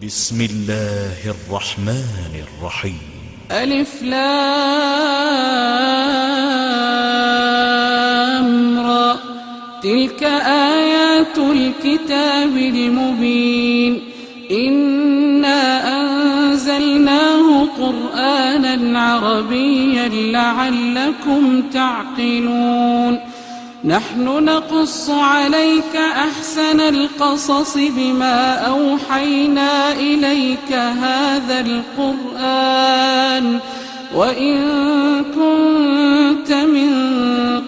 بسم الله الرحمن الرحيم. ألف لام را، تلك آيات الكتاب المبين. إنا أنزلناه قرآنا عربيا لعلكم تعقلون. نحن نقص عليك أحسن القصص بما أوحينا إليك هذا القرآن وإن كنت من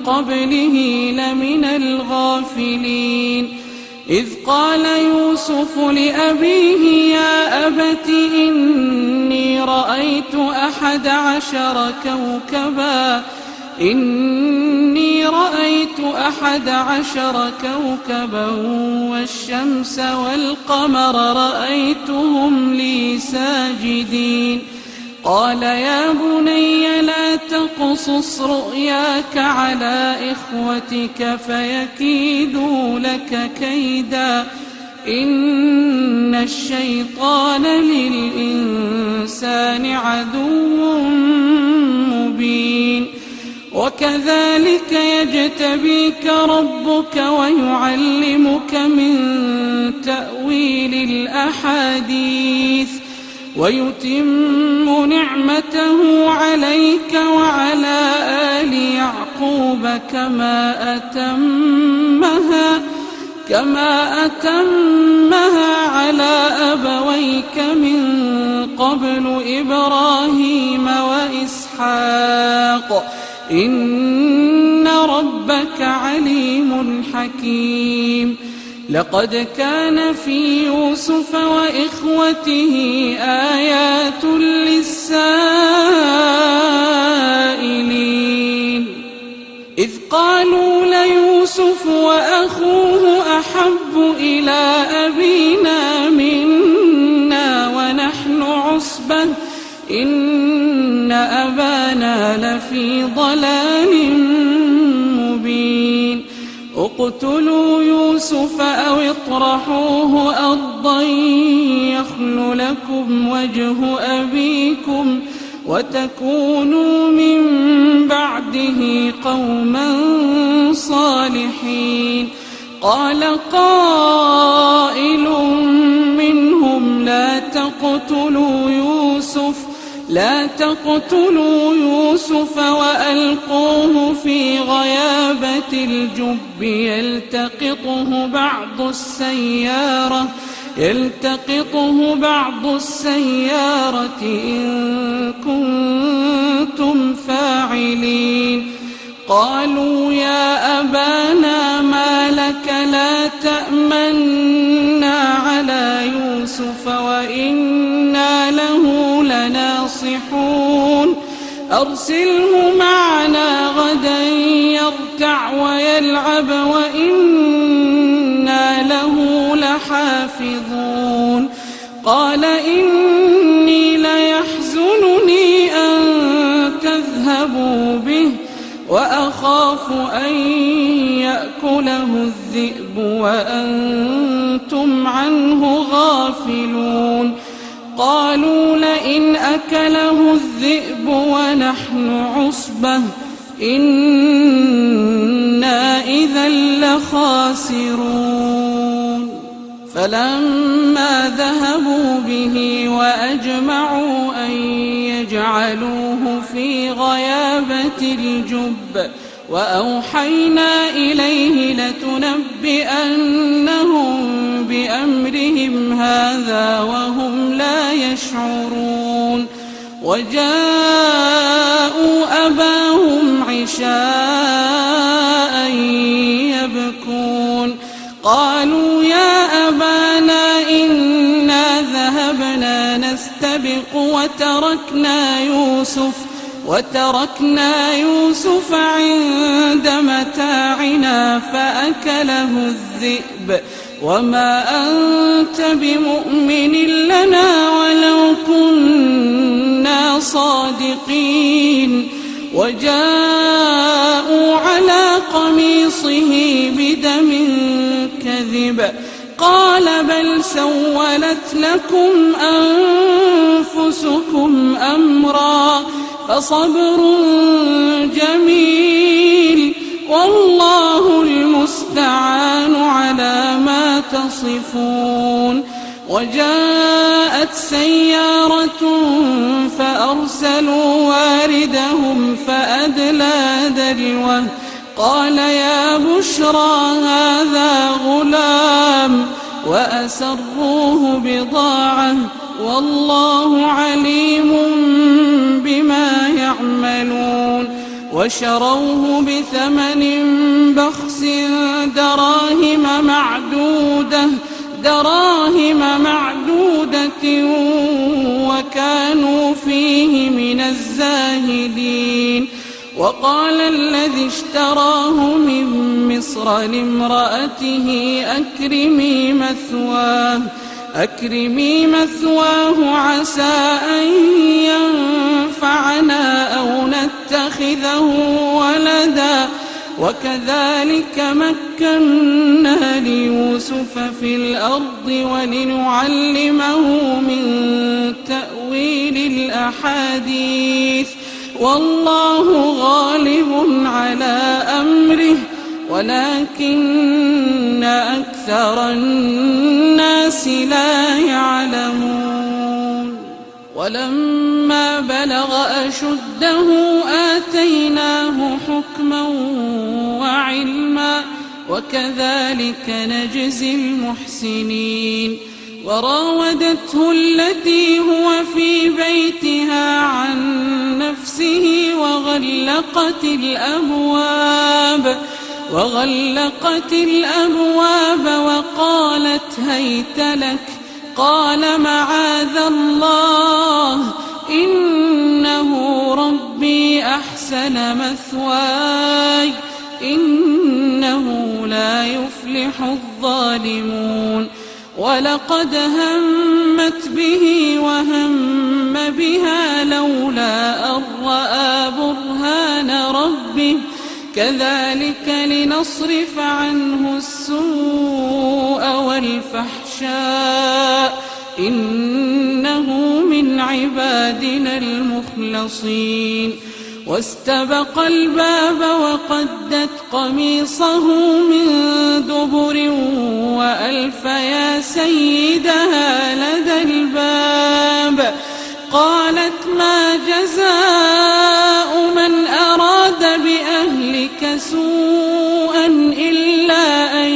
قبله لمن الغافلين. إذ قال يوسف لأبيه يا أبت إني رأيت 11 كوكبا والشمس والقمر رأيتهم لي ساجدين. قال يا بني لا تقصص رؤياك على إخوتك فيكيدوا لك كيدا إن الشيطان للإنسان عدو مبين. وكذلك يجتبيك ربك ويعلمك من تأويل الأحاديث ويتم نعمته عليك وعلى آل يعقوب كما أتمها على أبويك من قبل إبراهيم وإسحاق إن ربك عليم حكيم. لقد كان في يوسف وإخوته آيات للسائلين إذ قالوا ليوسف وأخوه أحب إلى أبينا منا ونحن عصبة إن أبانا لفي ضلال مبين. اقتلوا يوسف أو اطرحوه أرضا يخل لكم وجه أبيكم وتكونوا من بعده قوما صالحين. قال قائل منهم لا تقتلوا يوسف وألقوه في غيابة الجب يلتقطه بعض السيارة إن كنتم فاعلين. قالوا يا أبانا ما لك لا تأمنا على يوسف وإنا له لناصحون. أرسله معنا غدا يرتع ويلعب وإنا له لحافظون. قال إني ليحزنني أن تذهبوا به وأخاف أن يأكله الذئب وأنتم عنه غافلون. قالوا لئن أكله الذئب ونحن عصبة إنا إذا لخاسرون. فلما ذهبوا به وأجمعوا أن يجعلوه في غيابة الجب وأوحينا إليه لتنبئنهم بأمرهم هذا وهم لا يشعرون. وجاءوا أباهم عشاء يبكون. قالوا يا أبانا إنا ذهبنا نستبق وتركنا يوسف عند متاعنا فأكله الذئب وما أنت بمؤمن لنا ولو كنا صادقين. وجاءوا على قميصه بدم كذب قال بل سولت لكم أنفسكم أمرا فصبر جميل والله المستعان على ما تصفون. وجاءت سيارة فأرسلوا واردهم فأدلى دلوه قال يا بشرى هذا غلام وأسروه بضاعة والله عليم بما يعملون. وشروه بثمن بخس دراهم معدودة وكانوا فيه من الزاهدين. وقال الذي اشتراه من مصر لامرأته أكرمي مثواه عسى أن ينفعنا أو نتخذه ولدا وكذلك مكنا ليوسف في الأرض ولنعلمه من تأويل الأحاديث والله غالب على أمره ولكن أكثر الناس لا يعلمون. ولما بلغ أشده آتيناه حكما وعلما وكذلك نجزي المحسنين. وراودته التي هو في بيتها عن نفسه وغلقت الأبواب وقالت هيت لك قال معاذ الله إنه ربي أحسن مثواي إنه لا يفلح الظالمون. ولقد همت به وهم بها لولا أن رأى برهان ربه كذلك لنصرف عنه السوء والفحشاء إنه من عبادنا المخلصين. واستبق الباب وقدت قميصه من دبر وألف يا سيدها لدى الباب قالت ما جزاء من أراد بأهلك سوءا إلا أن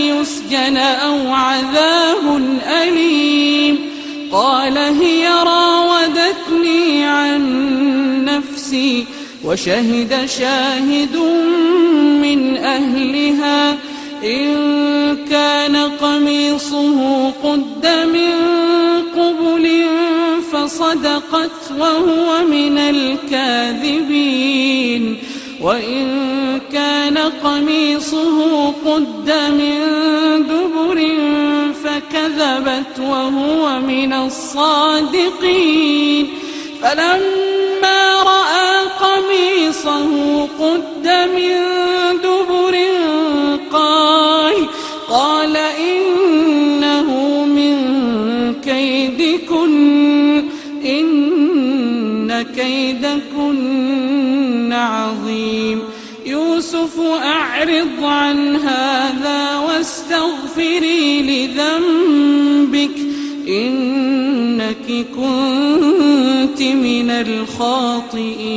يسجن أو عذاب أليم. قال هي راودتني عن نفسي وشهد شاهد من أهلها إن كان قميصه قد من قبل فصدقت وهو من الكاذبين وإن كان قميصه قد من دبر فكذبت وهو من الصادقين. فلما رأى قميصه قد من دبر قال إنه من كيدكن إن كيدكن عظيم. يوسف أعرض عن هذا واستغفري لذنبك إنك كنت من الخاطئين.